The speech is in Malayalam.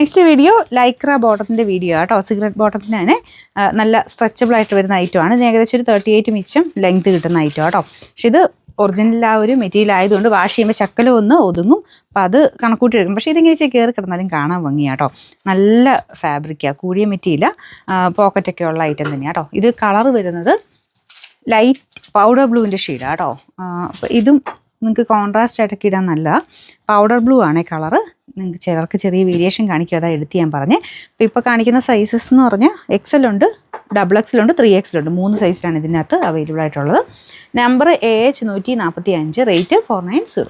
നെക്സ്റ്റ് വീഡിയോ ലൈക്ര ബോട്ടത്തിൻ്റെ വീഡിയോ കേട്ടോ. സിഗരറ്റ് ബോട്ടത്തിന് തന്നെ നല്ല സ്ട്രെച്ചബിൾ ആയിട്ട് വരുന്ന ഐറ്റമാണ്. ഇത് ഏകദേശം ഒരു 38 മിച്ചം ലെങ്ത് കിട്ടുന്ന ഐറ്റം കേട്ടോ. പക്ഷെ ഇത് ഒറിജിനൽ ആ ഒരു മെറ്റീരിയൽ ആയതുകൊണ്ട് വാഷ് ചെയ്യുമ്പോൾ ശക്കലം ഒന്ന് ഒതുങ്ങും. അപ്പോൾ അത് കണക്കൂട്ടി എടുക്കും. പക്ഷേ ഇതിങ്ങനെ കയറി കിടന്നാലും കാണാൻ ഭംഗിയാട്ടോ. നല്ല ഫാബ്രിക്കാണ്, കൂടിയ മെറ്റീരിയൽ, പോക്കറ്റൊക്കെ ഉള്ള ഐറ്റം തന്നെയാണ് കേട്ടോ. ഇത് കളർ വരുന്നത് ലൈറ്റ് പൗഡർ ബ്ലൂവിൻ്റെ ഷെയ്ഡാണ് കേട്ടോ. അപ്പോൾ ഇതും നിങ്ങൾക്ക് കോൺട്രാസ്റ്റ് ആയിട്ടൊക്കെ ഇടാൻ നല്ല പൗഡർ ബ്ലൂ ആണ് കളറ്. നിങ്ങൾക്ക് ചിലർക്ക് ചെറിയ വേരിയേഷൻ കാണിക്കും, അതാ എടുത്ത് ഞാൻ പറഞ്ഞേ. അപ്പോൾ ഇപ്പോൾ കാണിക്കുന്ന സൈസസ് എന്ന് പറഞ്ഞാൽ XL ഉണ്ട്, XXL ഉണ്ട്, 3XL ഉണ്ട്. 3 സൈസിലാണ് ഇതിനകത്ത് അവൈലബിൾ ആയിട്ടുള്ളത്. Number AH 145, rate 490.